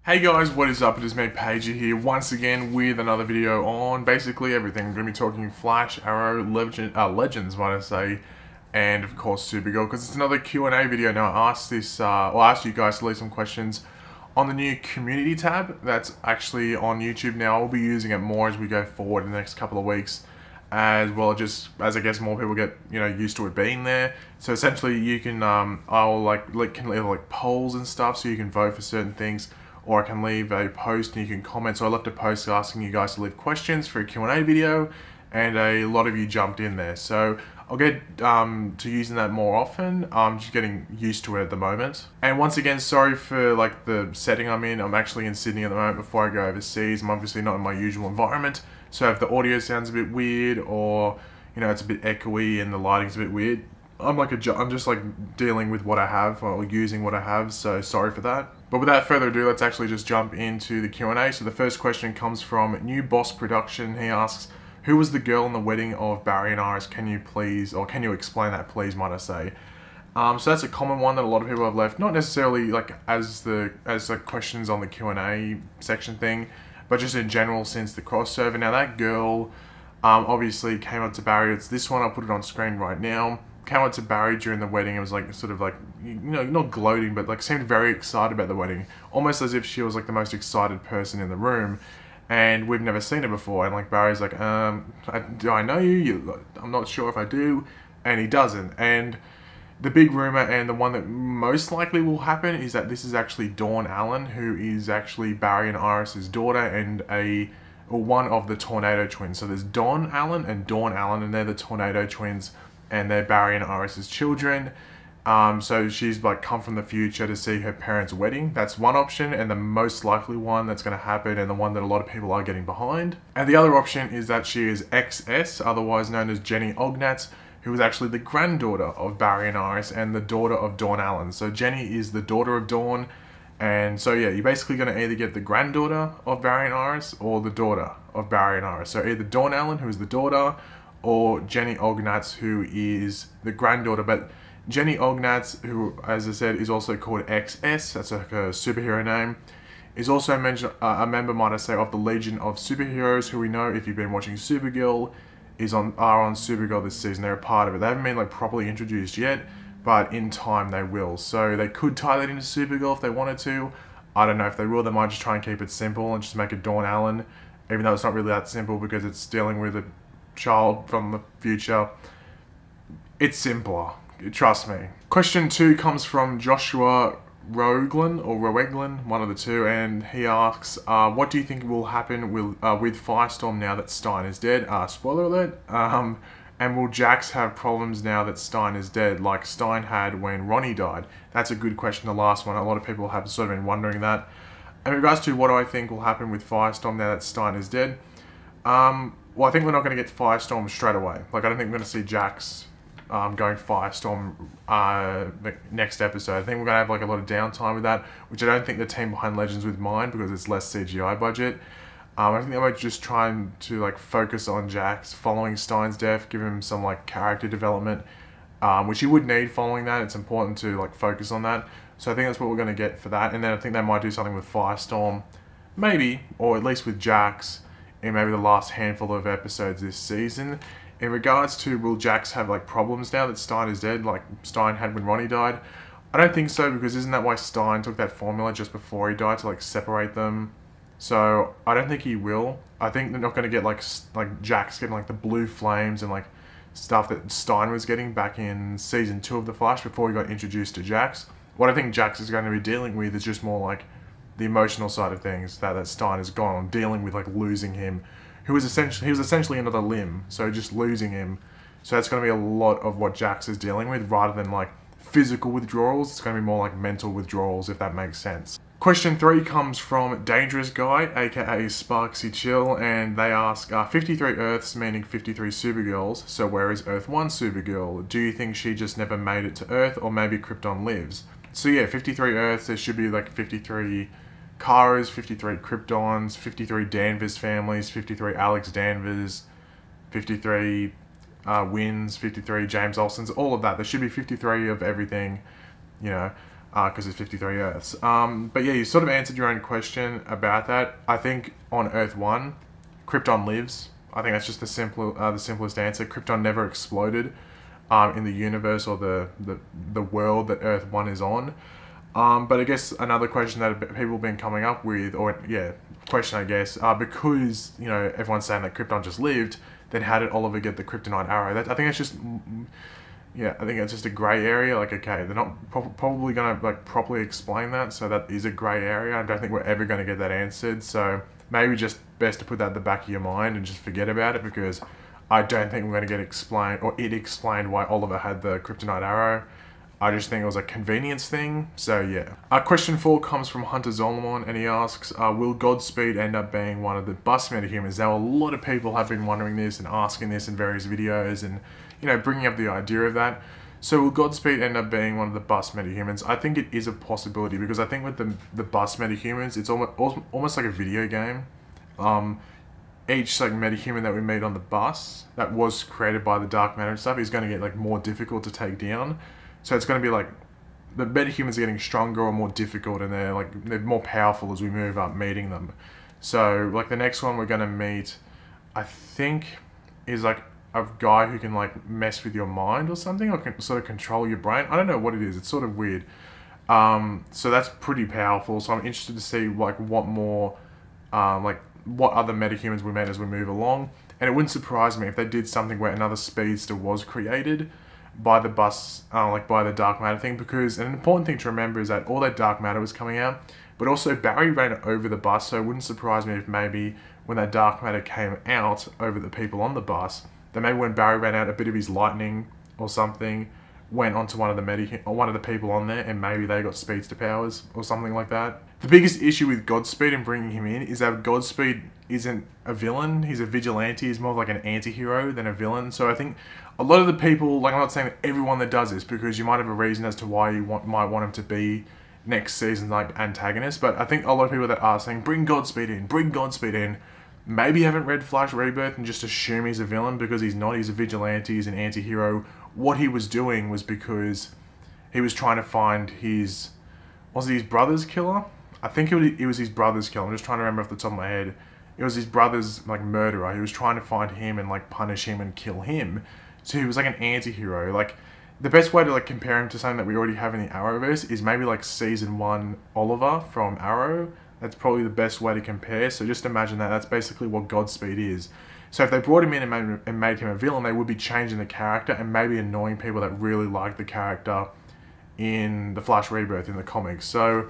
Hey guys, what is up? It is me, Pager here, once again with another video on basically everything. I'm going to be talking Flash, Arrow, Legends, might I say, and of course Supergirl, because it's another Q&A video. Now I asked I asked you guys to leave some questions on the new community tab that's actually on YouTube now. I'll be using it more as we go forward in the next couple of weeks, as well, just as I guess more people get used to it being there. So essentially you can I'll can leave polls and stuff, so you can vote for certain things, or I can leave a post and you can comment. So I left a post asking you guys to leave questions for a Q&A video, and a lot of you jumped in there. So I'll get to using that more often. I'm just getting used to it at the moment. And once again, sorry for the setting I'm in. I'm actually in Sydney at the moment before I go overseas. I'm obviously not in my usual environment. So if the audio sounds a bit weird, or it's a bit echoey and the lighting's a bit weird, I'm just dealing with what I have, or using what I have, so sorry for that. But without further ado, let's actually just jump into the Q&A. So the first question comes from New Boss Production. He asks, who was the girl in the wedding of Barry and Iris? Can you please, or can you explain that please, might I say? So that's a common one that a lot of people have left, not necessarily as the questions on the Q&A section thing, but just in general since the crossover. Now that girl obviously came up to Barry. It's this one, I'll put it on screen right now. Came up to Barry during the wedding. It was not gloating, but seemed very excited about the wedding, almost as if she was the most excited person in the room, and we've never seen her before. And Barry's do I know you? I'm not sure if I do, and he doesn't. And the big rumor, and the one that most likely will happen, is that this is actually Dawn Allen, who is actually Barry and Iris's daughter, and one of the Tornado twins. So there's Dawn Allen and Dawn Allen, and they're the Tornado twins, and they're Barry and Iris's children. So she's come from the future to see her parents' wedding. That's one option, and the most likely one that's going to happen, and the one that a lot of people are getting behind. And the other option is that she is XS, otherwise known as Jenny Ognatz, who is actually the granddaughter of Barry and Iris and the daughter of Dawn Allen. So Jenny is the daughter of Dawn, and so yeah, you're basically going to either get the granddaughter of Barry and Iris or the daughter of Barry and Iris. So either Dawn Allen, who is the daughter, or Jenny Ognatz, who is the granddaughter. But Jenny Ognatz, who, as I said, is also called XS, that's a superhero name, is also a member, might I say, of the Legion of Superheroes, who we know, if you've been watching Supergirl, are on Supergirl this season. They're a part of it. They haven't been properly introduced yet, but in time they will. So they could tie that into Supergirl if they wanted to. I don't know if they will. They might just try and keep it simple and just make it Dawn Allen, even though it's not really that simple because it's dealing with a child from the future. It's simpler, trust me. Question 2 comes from Joshua Roeglin, one of the two, and he asks, what do you think will happen with Firestorm now that Stein is dead? Spoiler alert. And will Jax have problems now that Stein is dead, like Stein had when Ronnie died? That's a good question, the last one. A lot of people have sort of been wondering that. In regards to what do I think will happen with Firestorm now that Stein is dead, well, I think we're not going to get Firestorm straight away. I don't think we're going to see Jax going Firestorm the next episode. I think we're going to have a lot of downtime with that, which I don't think the team behind Legends would mind because it's less CGI budget. I think they might just try to focus on Jax following Stein's death, give him some character development, which you would need following that. It's important to focus on that. So I think that's what we're going to get for that. And then I think they might do something with Firestorm, maybe, or at least with Jax, in maybe the last handful of episodes this season. In regards to will Jax have problems now that Stein is dead, like Stein had when Ronnie died, I don't think so, because isn't that why Stein took that formula just before he died to separate them? So I don't think he will. I think they're not going to get Jax getting the blue flames and stuff that Stein was getting back in season 2 of The Flash before he got introduced to Jax. What I think Jax is going to be dealing with is just more the emotional side of things that Stein has gone on, dealing with losing him, he was essentially another limb, so just losing him. So that's going to be a lot of what Jax is dealing with, rather than physical withdrawals. It's going to be more mental withdrawals, if that makes sense. Question 3 comes from Dangerous Guy, aka Sparksy Chill, and they ask, 53 Earths meaning 53 Supergirls, so where is Earth 1 Supergirl? Do you think she just never made it to Earth, or maybe Krypton lives? So yeah, 53 Earths, there should be 53 Karas, 53 Kryptons, 53 Danvers families, 53 Alex Danvers, 53 Wins, 53 James Olsons, all of that. There should be 53 of everything, because it's 53 Earths. But yeah, you sort of answered your own question about that. I think on Earth 1, Krypton lives. I think that's just the simplest answer. Krypton never exploded in the universe or the world that Earth 1 is on. But I guess another question that people have been coming up with, or yeah, question I guess, because, you know, everyone's saying that Krypton just lived, then how did Oliver get the kryptonite arrow? I think it's just, yeah, I think it's just a grey area. Like, okay, they're not probably going to like properly explain that, so that is a grey area. I don't think we're ever going to get that answered, so maybe just best to put that at the back of your mind and just forget about it, because I don't think we're going to get explained, or it explained why Oliver had the kryptonite arrow. I just think it was a convenience thing, so yeah. Question 4 comes from Hunter Zolomon, and he asks, will Godspeed end up being one of the bus metahumans? Now, a lot of people have been wondering this and asking this in various videos and, you know, bringing up the idea of that. So will Godspeed end up being one of the bus metahumans? I think it is a possibility, because I think with the bus metahumans, it's almost like a video game. Each like metahuman that we meet on the bus that was created by the dark matter and stuff is going to get like more difficult to take down. So it's going to be like the metahumans are getting stronger or more difficult, and they're more powerful as we move up meeting them. So like the next one we're going to meet, I think, is like a guy who can like mess with your mind or something, or can sort of control your brain. I don't know what it is. It's sort of weird. So that's pretty powerful. So I'm interested to see like what more, like what other metahumans we met as we move along. And it wouldn't surprise me if they did something where another speedster was created by the bus, like by the dark matter thing, because an important thing to remember is that all that dark matter was coming out, but also Barry ran over the bus, so it wouldn't surprise me if maybe when that dark matter came out over the people on the bus, that maybe when Barry ran out, a bit of his lightning or something went onto one of the people on there, and maybe they got speedster powers or something like that. The biggest issue with Godspeed and bringing him in is that Godspeed isn't a villain. He's a vigilante. He's more like an anti-hero than a villain. So I think a lot of the people, like, I'm not saying that everyone that does this, because you might have a reason as to why you might want him to be next season's like antagonist, but I think a lot of people that are saying bring Godspeed in, maybe haven't read Flash Rebirth and just assume he's a villain, because he's not. He's a vigilante. He's an anti-hero. What he was doing was because he was trying to find his, was it his brother's killer? I think it was his brother's killer. I'm just trying to remember off the top of my head. It was his brother's like murderer. He was trying to find him and like punish him and kill him. So he was like an anti-hero. Like, the best way to like compare him to something that we already have in the Arrowverse is maybe like season 1 Oliver from Arrow. That's probably the best way to compare. So just imagine that. That's basically what Godspeed is. So if they brought him in and made him a villain, they would be changing the character and maybe annoying people that really like the character in the Flash Rebirth in the comics. So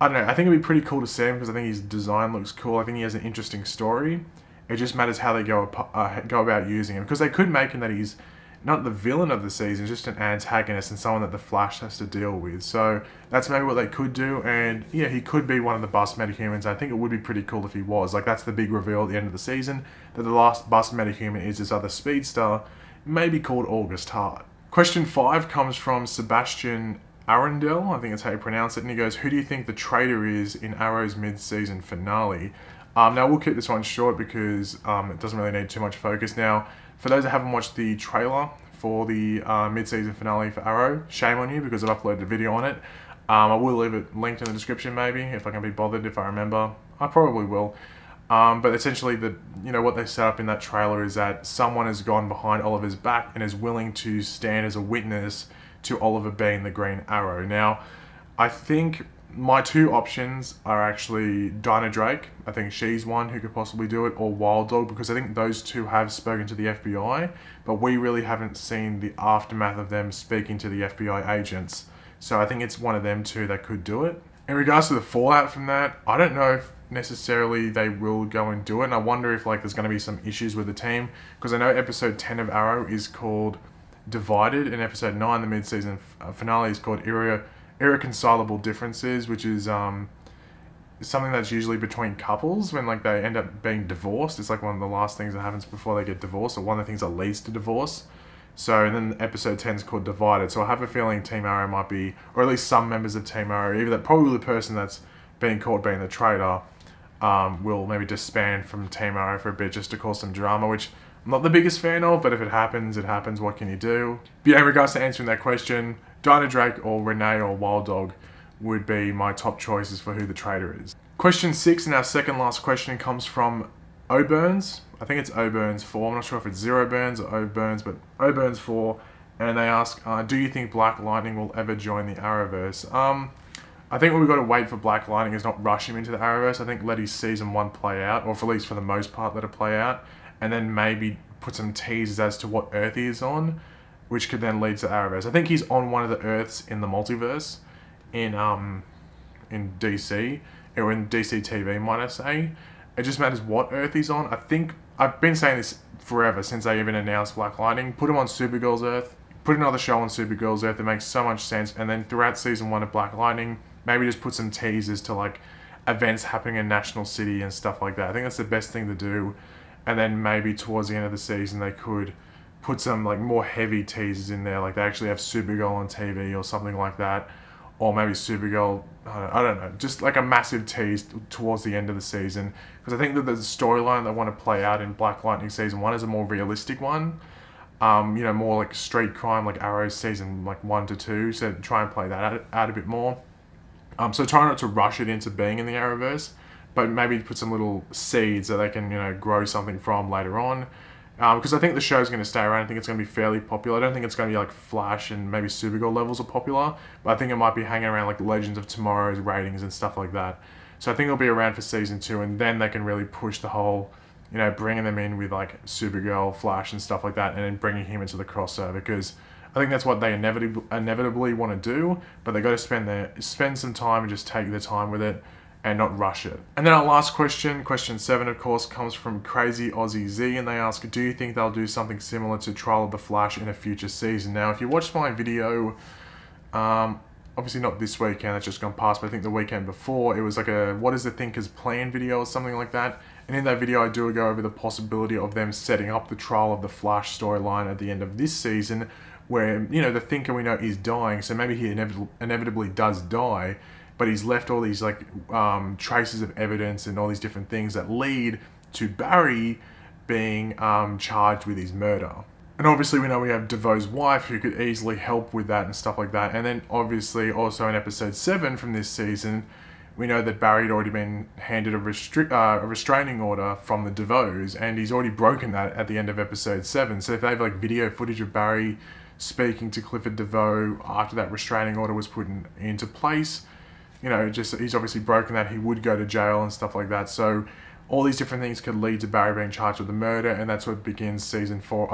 I don't know. I think it'd be pretty cool to see him, because I think his design looks cool. I think he has an interesting story. It just matters how they go about using him, because they could make him that he's not the villain of the season, just an antagonist and someone that the Flash has to deal with. So that's maybe what they could do, and yeah, he could be one of the bus metahumans. I think it would be pretty cool if he was. Like, that's the big reveal at the end of the season, that the last bus metahuman is this other speedster, maybe called August Hart. Question 5 comes from Sebastian Arundel, I think that's how you pronounce it, and he goes, who do you think the traitor is in Arrow's mid-season finale? Now, we'll keep this one short because it doesn't really need too much focus. Now, for those that haven't watched the trailer for the mid-season finale for Arrow, shame on you, because I've uploaded a video on it. I will leave it linked in the description, maybe, if I can be bothered, if I remember. I probably will. But essentially, what they set up in that trailer is that someone has gone behind Oliver's back and is willing to stand as a witness to Oliver being the Green Arrow. Now, I think my two options are actually Dinah Drake. I think she's one who could possibly do it, or Wild Dog, because I think those two have spoken to the FBI, but we really haven't seen the aftermath of them speaking to the FBI agents. So I think it's one of them two that could do it. In regards to the fallout from that, I don't know if necessarily they will go and do it, and I wonder if like there's going to be some issues with the team, because I know episode 10 of Arrow is called Divided, and episode 9, the mid-season finale, is called Irreconcilable Differences, which is something that's usually between couples when like they end up being divorced. It's like one of the last things that happens before they get divorced, or one of the things that leads to divorce. So, and then episode 10 is called Divided. So I have a feeling Team Arrow might be, or at least some members of Team Arrow, either that probably the person that's being caught being the traitor, will maybe disband from Team Arrow for a bit just to cause some drama, which I'm not the biggest fan of, but if it happens, it happens. What can you do? But yeah, in regards to answering that question, Dinah Drake or Renee or Wild Dog would be my top choices for who the traitor is. Question 6 and our second last question comes from Oburns. I think it's Oburns 4. I'm not sure if it's Zero Burns or Oburns, but Oburns 4. And they ask, do you think Black Lightning will ever join the Arrowverse? I think what we've got to wait for Black Lightning is not rush him into the Arrowverse. I think let his season 1 play out, or for at least for the most part let it play out, and then maybe put some teasers as to what Earth he is on, which could then lead to Arrowverse. I think he's on one of the Earths in the multiverse, in DC, or in DC TV, might I say. It just matters what Earth he's on. I think, I've been saying this forever, since they even announced Black Lightning. Put him on Supergirl's Earth, put another show on Supergirl's Earth. It makes so much sense. And then throughout season 1 of Black Lightning, maybe just put some teasers to like events happening in National City and stuff like that. I think that's the best thing to do. And then maybe towards the end of the season, they could put some like more heavy teasers in there. Like they actually have Supergirl on TV or something like that. Or maybe Supergirl, I don't know, just like a massive tease towards the end of the season. Because I think that the storyline they want to play out in Black Lightning season 1 is a more realistic one. You know, more like street crime, like Arrow season like 1 to 2. So try and play that out a bit more. So try not to rush it into being in the Arrowverse, but maybe put some little seeds that they can, you know, grow something from later on. Because I think the show's going to stay around. I think it's going to be fairly popular. I don't think it's going to be like Flash and maybe Supergirl levels of popular, but I think it might be hanging around like Legends of Tomorrow's ratings and stuff like that. So I think it'll be around for season 2, and then they can really push the whole, you know, bringing them in with like Supergirl, Flash and stuff like that, and then bringing him into the crossover, because I think that's what they inevitably want to do, but they got to spend some time and just take their time with it and not rush it. And then our last question, question 7, of course, comes from Crazy Aussie Z, and they ask, do you think they'll do something similar to Trial of the Flash in a future season? Now, if you watched my video, obviously not this weekend, that's just gone past, but I think the weekend before, it was like a what is the Thinker's plan video or something like that. And in that video, I do go over the possibility of them setting up the Trial of the Flash storyline at the end of this season, where, you know, the Thinker we know is dying, so maybe he inevitably does die, but he's left all these like traces of evidence and all these different things that lead to Barry being charged with his murder. And obviously we know we have DeVoe's wife who could easily help with that and stuff like that. And then obviously also in episode 7 from this season, we know that Barry had already been handed a restraining order from the DeVoes, and he's already broken that at the end of episode 7. So if they have like video footage of Barry speaking to Clifford DeVoe after that restraining order was put into place, you know, just he's obviously broken that, he would go to jail and stuff like that. So all these different things could lead to Barry being charged with the murder, and that's what begins season 5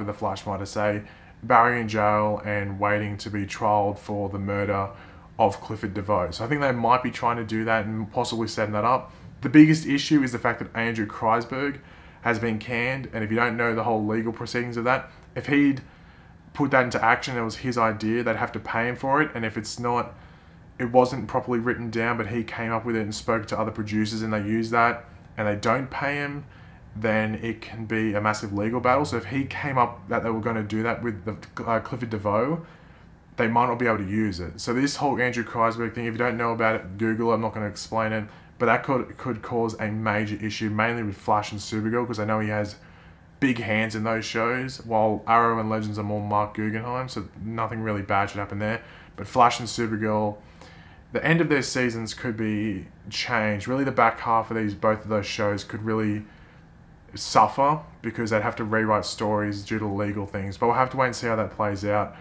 of The Flash, might I say. Barry in jail and waiting to be trialed for the murder of Clifford DeVoe. So I think they might be trying to do that and possibly setting that up. The biggest issue is the fact that Andrew Kreisberg has been canned, and if you don't know the whole legal proceedings of that, if he'd put that into action, it was his idea, they'd have to pay him for it, and if it's not, it wasn't properly written down, but he came up with it and spoke to other producers and they use that, and they don't pay him, then it can be a massive legal battle. So if he came up that they were going to do that with the Clifford DeVoe, they might not be able to use it. So this whole Andrew Kreisberg thing, if you don't know about it, Google it, I'm not going to explain it, but that could cause a major issue, mainly with Flash and Supergirl, because I know he has big hands in those shows, while Arrow and Legends are more Mark Guggenheim, so nothing really bad should happen there. But Flash and Supergirl, the end of their seasons could be changed. Really the back half of both of those shows could really suffer, because they'd have to rewrite stories due to legal things. But we'll have to wait and see how that plays out.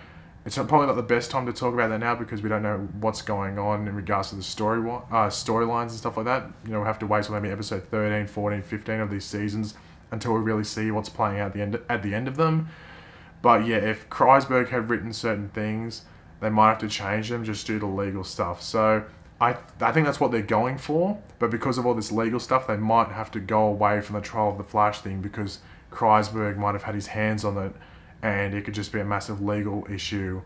It's probably not the best time to talk about that now, because we don't know what's going on in regards to the storylines and stuff like that. You know, we'll have to wait till maybe episode 13, 14, 15 of these seasons until we really see what's playing out at the end of them. But yeah, if Kreisberg had written certain things, they might have to change them just due to legal stuff. So I think that's what they're going for, but because of all this legal stuff, they might have to go away from the Trial of the Flash thing, because Kreisberg might have had his hands on it, and it could just be a massive legal issue.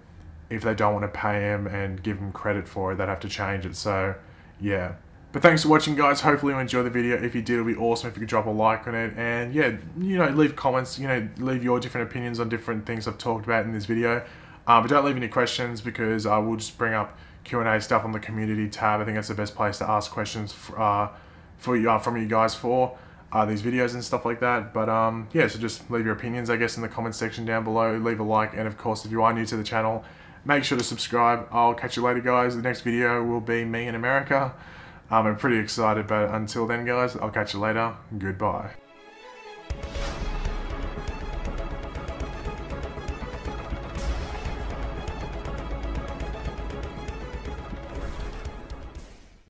If they don't want to pay him and give him credit for it, they'd have to change it. So yeah. But thanks for watching, guys. Hopefully you enjoyed the video. If you did, it would be awesome if you could drop a like on it. And yeah, you know, leave comments, you know, leave your different opinions on different things I've talked about in this video. But don't leave any questions, because I will just bring up Q&A stuff on the community tab. I think that's the best place to ask questions from you guys for these videos and stuff like that. But yeah, so just leave your opinions, I guess, in the comment section down below. Leave a like, and of course, if you are new to the channel, Make sure to subscribe. I'll catch you later, guys. The next video will be me in America. I'm pretty excited, but until then, guys, I'll catch you later. Goodbye.